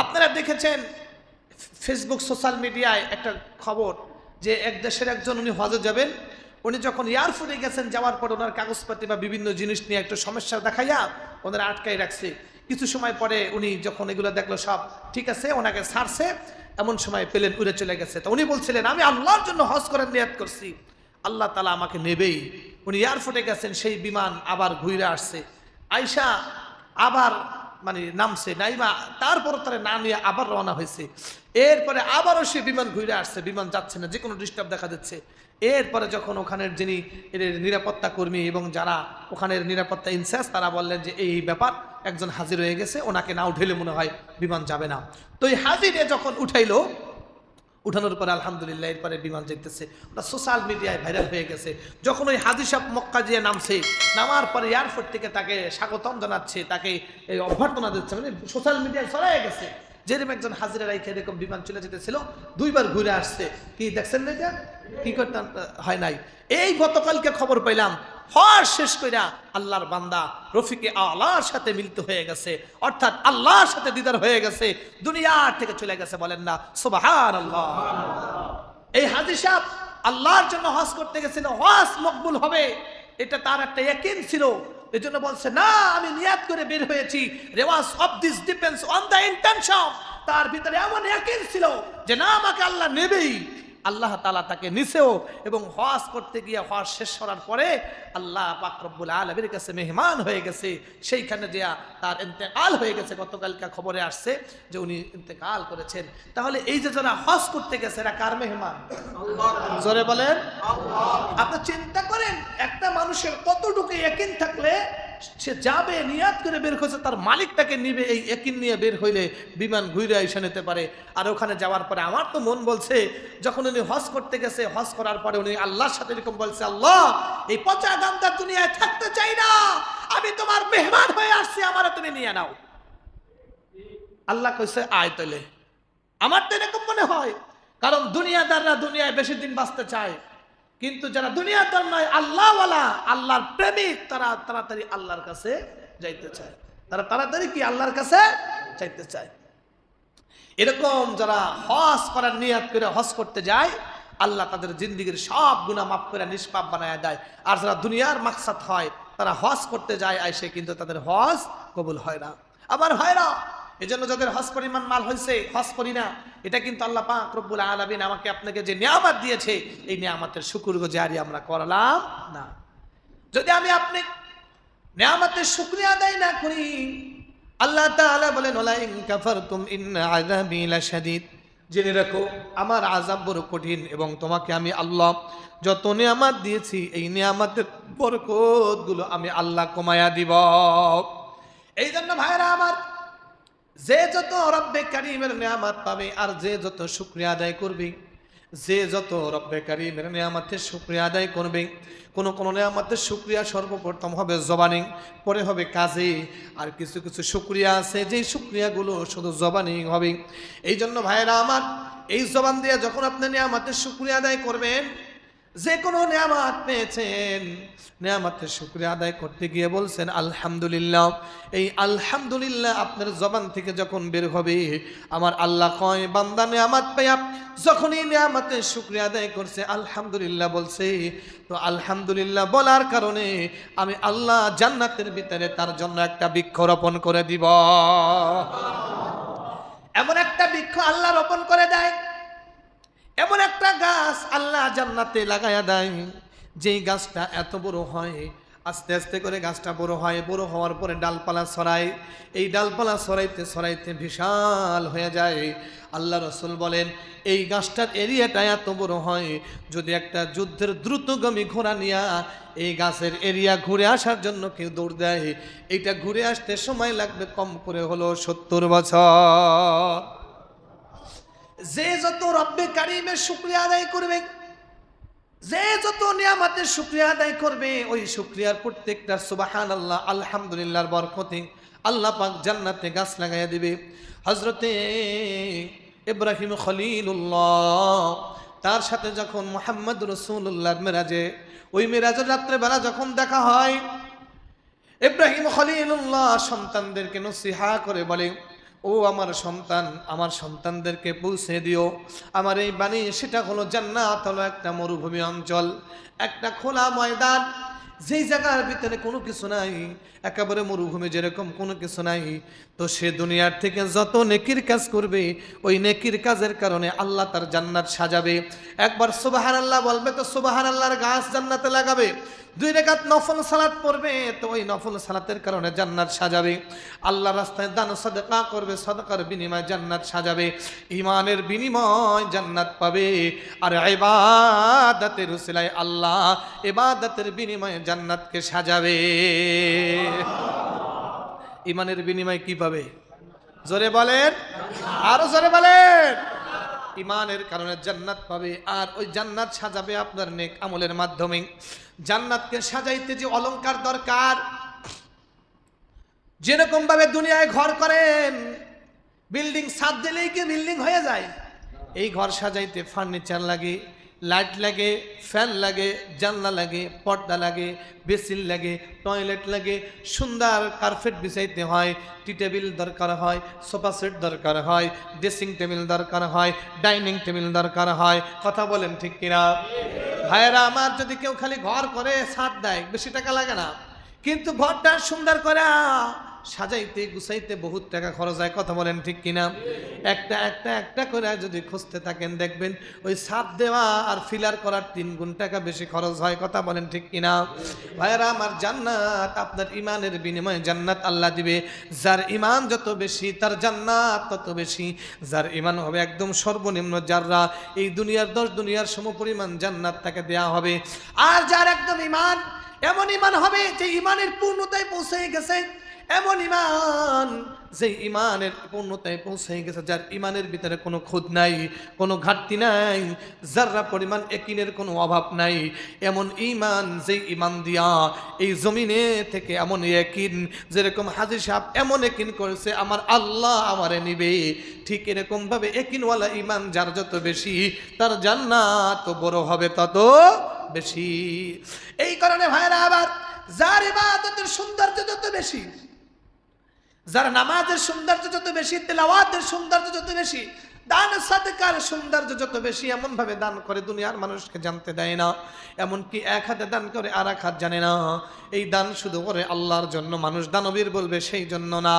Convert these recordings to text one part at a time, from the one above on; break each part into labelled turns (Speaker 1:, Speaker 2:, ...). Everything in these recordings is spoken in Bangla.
Speaker 1: আপনারা দেখেছেন ফেসবুক সোশ্যাল মিডিয়ায় একটা খবর যে এক দেশের একজন উনি হজে যাবেন, উনি যখন এয়ারপোর্টে গেছেন, যাওয়ার পর ওনার কাগজপাতি বা বিভিন্ন জিনিস নিয়ে একটু সমস্যা দেখাইয়া ওনারা আটকাই রাখছে। কিছু সময় পরে উনি যখন এগুলো দেখলো সব ঠিক আছে, ওনাকে ছাড়ছে, এমন সময় প্লেন উড়ে চলে গেছে। তো উনি বলছিলেন আমি আল্লাহর জন্য হজ করার নিয়ত করছি, আল্লাহ তাআলা আমাকে নেবেই। উনি এয়ারপোর্টে গেছেন, সেই বিমান আবার ঘুরে আসছে, আয়সা আবার মানে নামছে নাইমা, তারপর তারা না নিয়ে আবার রওনা হয়েছে। এরপরে আবারও সে বিমান ঘুরে আসছে, বিমান যাচ্ছে না, যে কোনো ডিস্টার্ব দেখা যাচ্ছে। এরপরে যখন ওখানের যিনি নিরাপত্তা কর্মী এবং যারা ওখানের নিরাপত্তা ইনচার্জ, তারা বললেন যে এই ব্যাপার, একজন হাজির হয়ে গেছে, ওনাকে না উঠাইলে মনে হয় বিমান যাবে না। তো এই হাজিরে যখন উঠাইলো, উঠানোর পরে আলহামদুলিল্লাহ এরপরে বিমান যেতেছে, ওটা সোশ্যাল মিডিয়ায় ভাইরাল হয়ে গেছে। যখন ওই হাজি সাহেব মক্কা দিয়ে নামছে, নামার পরে এয়ারপোর্ট থেকে তাকে স্বাগতম জানাচ্ছে, তাকে এই অভ্যর্থনা দিচ্ছে, মানে সোশ্যাল মিডিয়ায় ছড়াই গেছে যেরকম একজন হাজিরা রাইখে এরকম বিমান চলে যেতেছিল, দুইবার ঘুরে আসছে। কি দেখছেন না, এটা কি করতে হয় নাই। এই গতকালকে খবর পাইলাম হজ শেষ কইরা আল্লাহর বান্দা রফিকে আলার সাথে মিলিত হয়ে গেছে, অর্থাৎ আল্লাহর সাথে দিদার হয়ে গেছে, দুনিয়ার থেকে চলে গেছে। বলেন না সুবহানাল্লাহ। এই হাজী সাহেব আল্লাহর জন্য হজ করতে গেছিল, হজ মকবুল হবে এটা তার একটা ইয়াকিন ছিল। এই জন্য বলছে না আমি নিয়াত করে বের হয়েছি, রেওয়াজ of this depends on the intention. তার ভিতরে এমন ইয়াকিন ছিল যে না আমাকে আল্লাহ নেবেই, আল্লাহ তাআলা তাকে নিছেও। এবং হজ করতে গিয়ে হজ শেষ করার পরে আল্লাহ পাক রব্বুল আলামিনের কাছে মেহমান হয়ে গেছে, সেইখানে যে তার ইন্তেকাল হয়ে গেছে। গতকালকে খবরে আসছে যে উনি ইন্তেকাল করেছেন। তাহলে এই যে যারা হজ করতে গেছে এরা কার মেহমান? আল্লাহ। জোরে বলেন আল্লাহ। আপনি চিন্তা করেন একটা মানুষের কতটুকু ইয়াকিন থাকলে সে যাবে, নিয়াত করে বের হয়েছে, তার মালিক তাকে নিবে, এই ইয়াকিন নিয়ে বের হইলে বিমান ঘুরে এসে নিতে পারে। আর ওখানে যাওয়ার পরে আমার তো মন বলছে, যখন উনি হজ করতে গেছে, হজ করার পরে উনি আল্লাহর সাথে এরকম বলছে, আল্লাহ এই পচা গান্দার দুনিয়ায় থাকতে চাই না, আমি তোমার মেহমান হয়ে আসছি, আমারে তুমি নিয়ে নাও। আল্লাহ কইছে আয় তাইলে। আমার তো এরকম মনে হয়, কারণ দুনিয়াদাররা দুনিয়ায় বেশি দিন বাঁচতে চায়, কিন্তু যারা দুনিয়াদার নয় আল্লাহওয়ালা, আল্লাহর প্রেমিক, তারা তাড়াতাড়ি আল্লাহর কাছে যাইতে চায়, তারা তাড়াতাড়ি কি আল্লাহর কাছে যাইতে চায়। এরকম যারা হজ করার নিয়ত করে হজ করতে যায়, আল্লাহ তাদের জিন্দেগীর সব গুনাহ মাফ করে নিষ্পাপ বানায় দেয়। আর যারা দুনিয়ার মাকসাদ হয়, তারা হজ করতে যায় আইসে, কিন্তু তাদের হজ কবুল হয় না। আবার হয় না, এজন্য যাদের হজ পরিমাণ মাল হয়েছে হজ করি না, এটা কিন্তু আল্লাহ পাক রব্বুল আলামিন আমাকে আপনাকে যে নিয়ামত দিয়েছে, এই নিয়ামতের শুকরগুজারি আমরা করলাম না। যদি আমি আপনি নিয়ামতের শুকরিয়া আদায় না করি, আল্লাহ তাআলা বলেন ওলা ইন কাফারতুম ইন্না আযাবি লাশাদীদ, জেনে রাখো আমার আযাব বড় কঠিন, এবং তোমাকে আমি আল্লাহ যত নিয়ামত দিয়েছি এই নিয়ামতের বরকতগুলো আমি আল্লাহ কমায়া দিব। এই জন্য ভাইরা আমার, যে যত রব্বে কারীমের নিয়ামত পাবে আর যে যত শুকরিয়া আদায় করবে, যে যত রব্বে কারীমের নিয়ামতের শুকরিয়া আদায় করবে, কোন নিয়ামতের শুকরিয়া সর্বপ্রথম হবে জবানে, পরে হবে কাজে, আর কিছু কিছু শুকরিয়া আছে যে শুকরিয়াগুলো শুধু জবানে হবে। এই জন্য ভাইরা আমার, এই জবান দিয়ে যখন আপনি নিয়ামতের শুকরিয়া আদায় করবেন, যে কোনো নিয়ামত পেয়েছেন, নিয়ামতের শুকরিয়া আদায় করতে গিয়ে বলছেন আলহামদুলিল্লাহ, এই আলহামদুলিল্লাহ আপনার জবান থেকে যখন বের হবে, আমার আল্লাহ কয় বান্দা নিয়ামত পেয়ে যখনই নিয়ামতের শুকরিয়া আদায় করছে, আলহামদুলিল্লাহ বলছে, তো আলহামদুলিল্লাহ বলার কারণে আমি আল্লাহ জান্নাতের ভিতরে তার জন্য একটা বৃক্ষ রোপণ করে দিব। এমন একটা বৃক্ষ আল্লাহ রোপণ করে দেয়, এমন একটা গাছ আল্লাহ জান্নাতে লাগায়া দেয়, যেই গাছটা এত বড় হয়, আস্তে আস্তে করে গাছটা বড় হয়, বড় হওয়ার পরে ডালপালা ছড়ায়, এই ডালপালা ছড়াইতে ছড়াইতে বিশাল হয়ে যায়। আল্লাহ রাসূল বলেন এই গাছটার এরিয়াটা এত বড় হয়, যদি একটা যুদ্ধের দ্রুতগামী ঘোড়া নিয়ে এই গাছের এরিয়া ঘুরে আসার জন্য কেউ দৌড় দেয়, এইটা ঘুরে আসতে সময় লাগবে কম করে হলো 70 বছর। যে যত রব্বে কারীমের শুকরিয়া আদায় করবে, যে যত নিয়ামতের শুকরিয়া আদায় করবে, ওই শুকরিয়ার প্রত্যেকটা সুবহানাল্লাহ আলহামদুলিল্লাহর বরকতে আল্লাহ পাক জান্নাতে গাছ লাগাইয়া দিবে। হযরতে ইব্রাহিম খলিলুল্লাহ তার সাথে যখন মুহাম্মদ রাসূলুল্লাহ মেরাজে, ওই মেরাজের রাত্রে বেলা যখন দেখা হয়, ইব্রাহিম খলিলুল্লাহ সন্তানদেরকে নসিহা করে বলে, ও আমার সন্তান, আমার সন্তানদেরকে পৌঁছে দিও আমার এই বাণী, সেটা হলো জান্নাত হলো একটা মরুভূমি অঞ্চল, একটা খোলা ময়দান, যেই জায়গার ভিতরে কোনো কিছু নাই, একেবারে মরুভূমি যেরকম কোনো কিছু নাই। তো সে দুনিয়ার থেকে যত নেকির কাজ করবে, ওই নেকির কাজের কারণে আল্লাহ তার জান্নাত সাজাবে। একবার সুবহানাল্লাহ বলবে তো সুবহানাল্লাহর গাছ জান্নাতে লাগাবে। 2 রাকাত নফল সালাত পড়বে, তো ওই নফল সালাতের কারণে জান্নাত সাজাবে। আল্লাহ রাস্তায় দান সাদকা করবে, সাদকার বিনিময়ে জান্নাত সাজাবে। ঈমানের বিনিময় জান্নাত পাবে। আর ইবাদতের উসিলায় আল্লাহ ইবাদতের বিনিময়ে জান্নাতকে সাজাবে। ঈমানের বিনিময়ে কি পাবে? জোরে বলেন, আরো জোরে বলেন। ঈমানের কারণে জান্নাত পাবে, আর ওই জান্নাত সাজাবে আপনার নেক আমলের মাধ্যমে। জান্নাতকে সাজাইতে যে অলংকার দরকার, যেরকম ভাবে দুনিয়ায় ঘর করেন, বিল্ডিং ছাদ দিলেই কি বিল্ডিং হয়ে যায়? এই ঘর সাজাইতে ফার্নিচার লাগে, লাইট লাগে, ফ্যান লাগে, জানলা লাগে, পর্দা লাগে, বেসিন লাগে, টয়লেট লাগে, সুন্দর কার্পেট বিছাইতে হয়, টি টেবিল দরকার হয়, সোফা সেট দরকার হয়, ড্রেসিং টেবিল দরকার হয়, ডাইনিং টেবিল দরকার হয়। কথা বলেন ঠিক কিনা? ভাইয়েরা আমার, যদি কেউ খালি ঘর করে ছাদ দেয়, বেশি টাকা লাগে না, কিন্তু ঘরটা সুন্দর করে সাজাইতে গুছাইতে বহুত টাকা খরচ হয়। কথা বলেন ঠিক কিনা? একটা একটা একটা করে যদি খুঁজতে থাকেন, দেখবেন ওই ছাদ দেওয়া আর ফিলার করার 3 গুণ টাকা বেশি খরচ হয়। কথা বলেন ঠিক কিনা? ভাইয়েরা আমার, জান্নাত আপনার ঈমানের বিনিময়ে জান্নাত আল্লাহ দিবে। যার ঈমান যত বেশি তার জান্নাত তত বেশি। যার ঈমান হবে একদম সর্বনিম্ন যাররা, এই দুনিয়ার 10 দুনিয়ার সমপরিমাণ জান্নাত তাকে দেয়া হবে। আর যার একদম ঈমান, এমন ঈমান হবে যে ঈমানের পূর্ণতায় পৌঁছে গেছে, এমন ঈমান যে ঈমানের পূর্ণতায় পৌঁছে গেছে, যার ঈমানের ভিতরে কোনো খুঁত নাই, কোনো ঘাটতি নাই, যাররা পরিমাণ ইয়াকিনের কোনো অভাব নাই। এমন ঈমান, যে ঈমান দিয়া এই জমিনে থেকে এমন ইয়াকিন, যেরকম হাজী সাহেব এমন ইয়াকিন করেছে আমার আল্লাহ আমারে নিবে, ঠিক এরকম ভাবে ইয়াকিনওয়ালা ঈমান যার যত বেশি, তার জান্নাত বড় হবে তত বেশি। এই কারণে ভাইরা আবার, যার ইবাদতের সৌন্দর্য যত বেশি, যার নামাজের সৌন্দর্য যত বেশি, তেলাওয়াতের সৌন্দর্য যত বেশি, দান সাদকার সৌন্দর্য যত বেশি, এমন ভাবে দান করে দুনিয়ার মানুষকে জানতে দেয় না। এমনকি 1 হাতে দান করে আর 1 হাত জানে না। এই দান শুধু করে আল্লাহর জন্য, মানুষ দানবীর বলবে সেই জন্য না।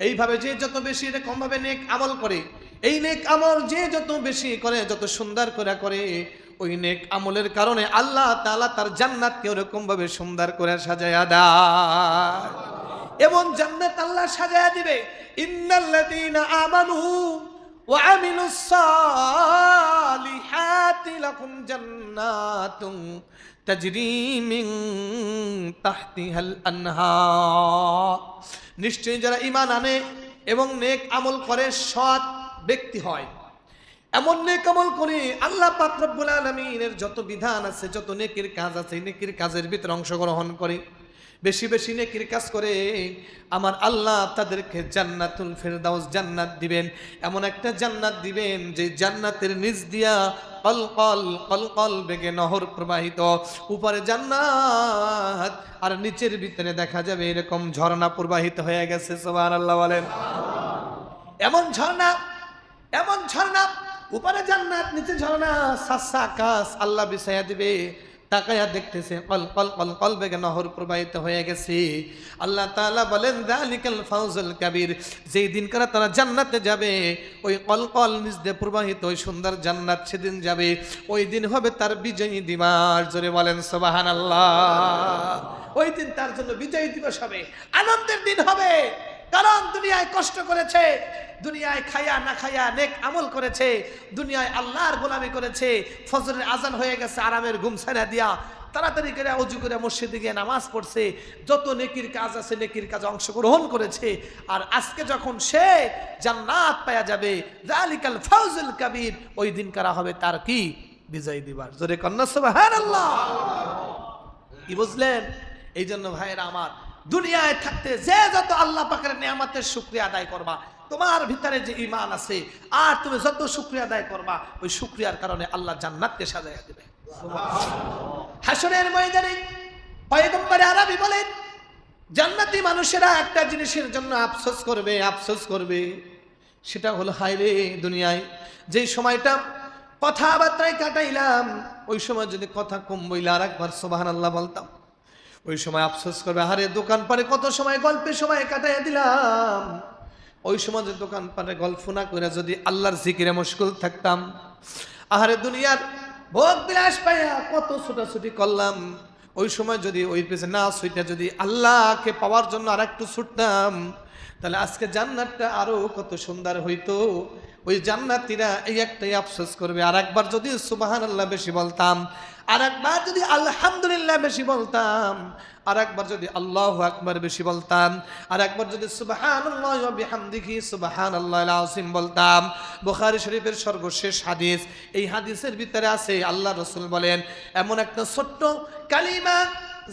Speaker 1: এইভাবে যে যত বেশি এরকম ভাবে নেক আমল করে, এই নেক আমল যে যত বেশি করে, যত সুন্দর করে, ওই নেক আমলের কারণে আল্লাহ তাআলা তার জান্নাতকে ওরকম ভাবে সুন্দর করে সাজায়া দেয়। এমন জান্নাত আল্লাহ সাজায়া দিবে, ইন্নাল্লাযীনা আমানু ওয়া আমিলুস সালিহাতি লাহুম জান্নাতুন তাজরি মিন তাহতিহাল আনহার। নিশ্চয়ই যারা ঈমান আনে এবং নেক আমল করে, সৎ ব্যক্তি হয়, এমন নেক আমল করে, আল্লাহ পাক রব্বুল আলামিনের যত বিধান আছে, যত নেকির কাজ আছে, নেকির কাজের ভিতরে অংশগ্রহণ করে, বেশি বেশি নেকির কাজ করে, আমার আল্লাহ তাদেরকে জান্নাতুল ফেরদাউস জান্নাত দিবেন। এমন একটা জান্নাত দিবেন যে জান্নাতের নিচ দিয়া কলকল কলকল বেগে নহর প্রবাহিত, উপরে জান্নাত আর নিচের ভিতরে দেখা যাবে এরকম ঝর্ণা প্রবাহিত হয়ে গেছে। সুবহানাল্লাহ বলেন। এমন ঝর্ণা, এমন ঝর্ণা, উপরে জান্নাত নিচে ঝর্ণা, সাসা আকাশ আল্লাহ বিছায়া দিবে। তাকায়া দেখতেছে কল কল কল কল বেগে নহর প্রবাহিত হয়ে গেছে। আল্লাহ তাআলা বলেন, যালিকাল ফাউজুল কাবীর। যেই দিন করে তারা জান্নাতে যাবে, ওই কল কল নিচ দিয়ে প্রবাহিত ওই সুন্দর জান্নাত সেদিন যাবে, ওই দিন হবে তার বিজয়ী দিবস। জোরে বলেন সুবহানাল্লাহ। ওই দিন তার জন্য বিজয়ী দিবস হবে, আনন্দের দিন হবে। কারণ দুনিয়ায় কষ্ট করেছে, দুনিয়ায় খায়া না খায়া নেক আমল করেছে, দুনিয়ায় আল্লাহর গোলামি করেছে, ফজরের আজান হয়ে গেছে, আরামের ঘুম ছাড়া দিয়া তাড়াতাড়ি করে ওযু করে মসজিদে গিয়ে নামাজ পড়ছে, যত নেকির কাজ আছে নেকির কাজে অংশগ্রহণ করেছে। আর আজকে যখন সে জান্নাত পাওয়া যাবে, যালিকাল ফাউজুল কাবীর, ওই দিন করা হবে তার কি? বিজয় দিবস। জোরে কন্না সুবহানাল্লাহ। কি বুঝলেন? এই জন্য ভাইয়েরা আমার, দুনিয়ায় থাকতে যে যত আল্লাহ পাকের নিয়ামতের শুকরিয়া আদায় করবা, তোমার ভিতরে যে ঈমান আছে, আর তুমি যত শুকরিয়া আদায় করবা, ওই শুকরিয়ার কারণে আল্লাহ জান্নাতকে সাজায়া দিবে। হাসরের ময়দানে পয়গম্বর আরবী বলেন, জান্নাতি মানুষেরা একটা জিনিসের জন্য আফসোস করবে, আফসোস করবে। সেটা হলো হায় রে দুনিয়ায় যেই সময়টা কথাবার্তায় কাটাইলাম, ওই সময় যদি কথা কম বইলে আর একবার সুবহানাল্লাহ বলতাম, ওই সময় আফসোস করবে, আরে দোকান পারে কত সময় গল্পের সময় কাটাইয়া দিলাম। ওই সময় যে দোকান পারে গল্প না করে যদি আল্লাহর জিকিরে মশগুল থাকতাম, আহারে দুনিয়ার ভোগ বিলাস পাইয়া কত ছোটাছুটি করলাম, ওই সময় যদি ওই পেছনে না ছুটে যদি আল্লাহকে পাওয়ার জন্য আর একটু ছুটতাম, তাহলে আজকে জান্নাতটা আরো কত সুন্দর হইতো। ওই জান্নাতীরা এই একটাই আফসোস করবে, আর একবার যদি সুবহানাল্লাহ বেশি বলতাম, আর একবার যদি আলহামদুলিল্লাহ বেশি বলতাম, আর একবার যদি আল্লাহু আকবার বেশি বলতাম, আর একবার যদি সুবহানাল্লাহি ওয়া বিহামদিহি সুবহানাল্লাহিল আযীম বলতাম। বুখারী শরীফের সর্বশেষ হাদিস, এই হাদিসের ভিতরে আছে আল্লাহ রাসূল বলেন, এমন একটা ছোট্ট কালিমা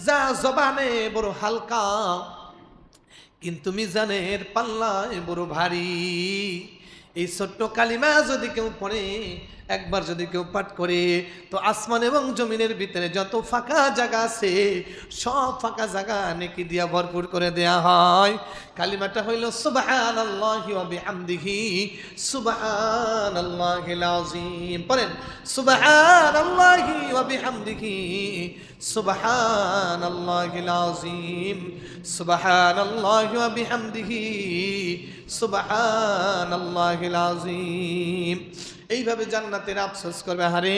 Speaker 1: যা জবানে বড় হালকা কিন্তু মিজানের পাল্লায় বড় ভারী। এই ছোট্ট কালিমা যদি কেউ পড়ে, একবার যদি কেউ পাঠ করে, তো আসমান এবং জমিনের ভিতরে যত ফাঁকা জায়গা আছে সব ফাঁকা জায়গা নেকি দিয়া ভরপুর করে দেয়া হয়। কালিমাটা হইল সুবহানাল্লাহি ওয়া বিহামদিহি সুবহানাল্লাহিল আযীম। পড়েন সুবহানাল্লাহি ওয়া বিহামদিহি সুবহানাল্লাহিল আযীম সুবহানাল্লাহি ওয়া বিহামদিহি সুবহানাল্লাহিল আযীম। এইভাবে জান্নাতের আফসোস করবে, হারে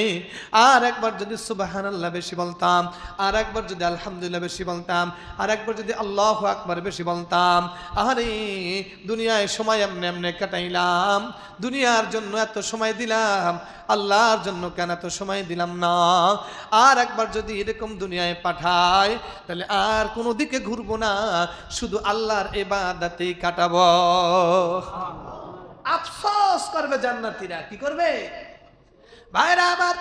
Speaker 1: আর একবার যদি সুবহানাল্লাহ বেশি বলতাম, আর একবার যদি আলহামদুলিল্লাহ বেশি বলতাম, আর একবার যদি আল্লাহু আকবার বেশি বলতাম, আরে দুনিয়ায় সময় এমনি এমনি কাটাইলাম, দুনিয়ার জন্য এত সময় দিলাম, আল্লাহর জন্য কেন এত সময় দিলাম না। আর একবার যদি এরকম দুনিয়ায় পাঠায়, তাহলে আর কোনো দিকে ঘুরবো না, শুধু আল্লাহর ইবাদতেই কাটাবো। আফসোস করবে জান্নাতীরা। কি করবে ভাইরা আমার?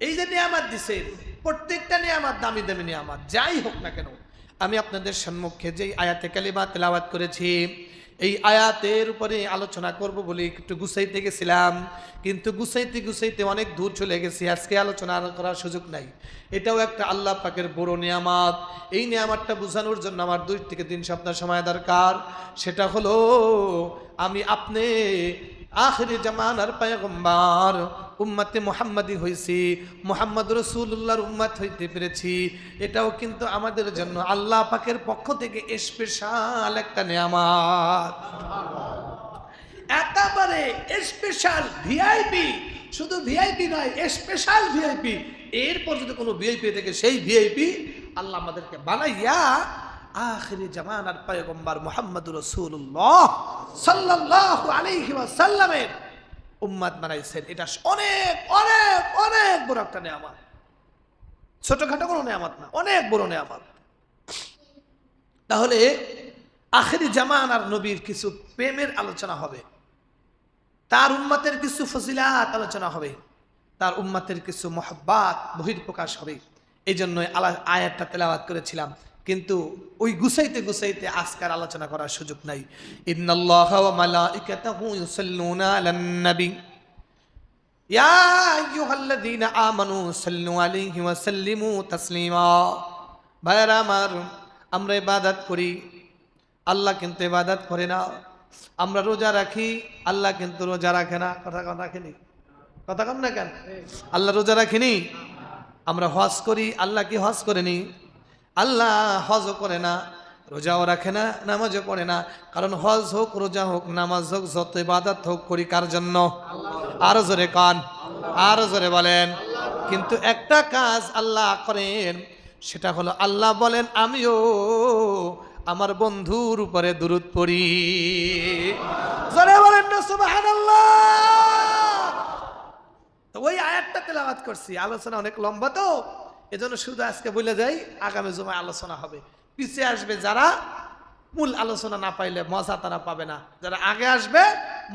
Speaker 1: এই যে নিয়ামত দিছেন, প্রত্যেকটা নিয়ামত দামি দামি নিয়ামত, যাই হোক না কেন, আমি আপনাদের সম্মুখে যেই আয়াতে কালিমা তেলাওয়াত করেছি, এই আয়াতের উপরে আলোচনা করব বলে একটু গুছাইতে গেছিলাম, কিন্তু গুছাইতে গুছাইতে অনেক দূর চলে গেছি, আজকে আলোচনা করার সুযোগ নাই। এটাও একটা আল্লাহ পাকের বড় নিয়ামত। এই নিয়ামতটা বোঝানোর জন্য আমার 2 থেকে 3 সপ্তাহ সময় দরকার। সেটা হলো আমি আপনি আখিরি জামানার পয়গম্বর উম্মতে মুহাম্মাদি হইছি, মুহাম্মদ রাসূলুল্লাহর উম্মত হইতে পেরেছি, এটাও কিন্তু আমাদের জন্য আল্লাহ পাকের পক্ষ থেকে স্পেশাল একটা নিয়ামত, একেবারে স্পেশাল ভিআইপি। শুধু ভিআইপি নয়, স্পেশাল ভিআইপি। এরপর যদি কোনো ভিআইপি থেকে সেই ভিআইপি আল্লাহ আমাদেরকে বানাইয়া আখিরি জামানার পয়গম্বর মুহাম্মদুর রাসূলুল্লাহ সাল্লাল্লাহু আলাইহি ওয়াসাল্লামের উম্মত বানাইছেন। এটা অনেক অনেক অনেক বড় একটা নিয়ামত, ছোটখাটো কোনো নিয়ামত না, অনেক বড় নিয়ামত। তাহলে আখিরি জামানার নবীর কিছু প্রেমের আলোচনা হবে, তার উম্মতের কিছু ফজিলাত আলোচনা হবে, তার উম্মতের কিছু মুহাব্বত বহিঃপ্রকাশ হবে। এই জন্য আয়াতটা তেলাওয়াত করেছিলাম, কিন্তু ওই গুছাইতে গুছাইতে আজকের আলোচনা করার সুযোগ নাই। ইন্নাল্লাহা ওয়া মালাইকাতাহু ইউসাল্লুনা আলান নবী ইয়া আইয়ুহাল্লাযীনা আমানু সাল্লু আলাইহি ওয়া সাল্লিমু তাসলিমা। ভাইরা আমার, আমরা ইবাদত করি, আল্লাহ কিন্তু ইবাদত করে না। আমরা রোজা রাখি, আল্লাহ কিন্তু রোজা রাখে না। কথা রাখেনি? কথা কম না কেন? আল্লাহ রোজা রাখেনি। আমরা হজ করি, আল্লাহ কি হজ করেনি? আল্লাহ হজও করে না, রোজাও রাখে না, নামাজও পড়ে না। কারণ হজ হোক, রোজা হোক, নামাজ হোক, যত ইবাদত হোক করি কার জন্য? আরো জোরে কান, আরো জোরে বলেন। কিন্তু একটা কাজ আল্লাহ করেন, সেটা হলো আল্লাহ বলেন আমিও আমার বন্ধুর উপরে দুরূদ পড়ি। জোরে বলেন না সুবহানাল্লাহ। তো ওই আয়াতটা তেলাওয়াত করছি, আলোচনা অনেক লম্বা, তো এজন্য শুধু আজকে বলে যাই, আগামী জুমায় আলোচনা হবে। পিছিয়ে আসবে যারা, মূল আলোচনা না পাইলে মজা তারা পাবে না। যারা আগে আসবে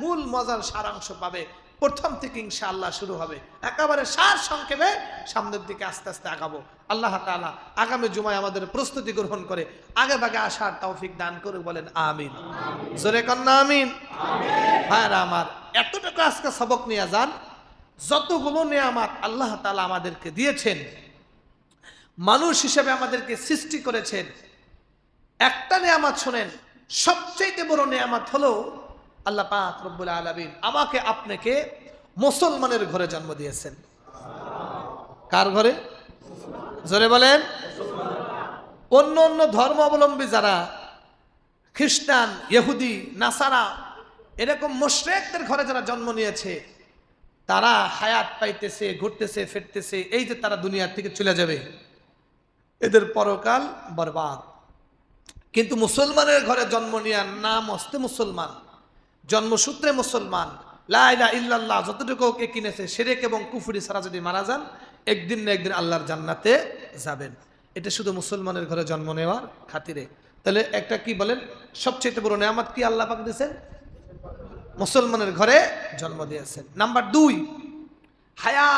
Speaker 1: মূল মজার সারাংশ পাবে। প্রথম থেকে ইনশাআল্লাহ শুরু হবে, একেবারে সার সংক্ষেপে সামনের দিকে আস্তে আস্তে আগাবো। আল্লাহ তাআলা আগামী জুমায় আমাদের প্রস্তুতি গ্রহণ করে আগে ভাগে আসার তৌফিক দান করে বলেন আমিন। জোরে কন্যা আমিন। ভাইরা আমার, এতটুকু আজকে সবক নিয়ে যান, যতগুলো নিয়ামত আল্লাহ তাআলা আমাদেরকে দিয়েছেন, মানুষ হিসেবে আমাদেরকে সৃষ্টি করেছেন, একটা নিয়ামত শোনেন, সবচেয়ে বড় নিয়ামত হলো আল্লাহ পাক রব্বুল আলামিন আমাকে আপনাকে মুসলমানের ঘরে জন্ম দিয়েছেন। কার ঘরে? জোরে বলেন। অন্য অন্য ধর্মাবলম্বী যারা খ্রিস্টান, ইহুদি, নাসারা, এরকম মুশরিকদের ঘরে যারা জন্ম নিয়েছে, তারা হায়াত পাইতেছে, ঘুরতেছে, ফিরতেছে, এই যে তারা দুনিয়া থেকে চলে যাবে, এদের পরকাল বরবাদ। কিন্তু মুসলমানের ঘরে জন্ম নেওয়ার নাম হস্তে মুসলমান, জন্মসূত্রে মুসলমান, লা ইলাহা ইল্লাল্লাহ যতটুকু কে কিনেছে, শিরক এবং কুফরি ছাড়া যদি মারা যান, একদিন না একদিন আল্লাহর জান্নাতে যাবেন। এটা শুধু মুসলমানের ঘরে জন্ম নেওয়ার খাতিরে। তাহলে একটা কি বলেন, সবচেয়ে বড় নেয়ামত কি আল্লাহ পাক দিয়েছেন? মুসলমানের ঘরে জন্ম দিয়েছেন। নাম্বার 2, হায়া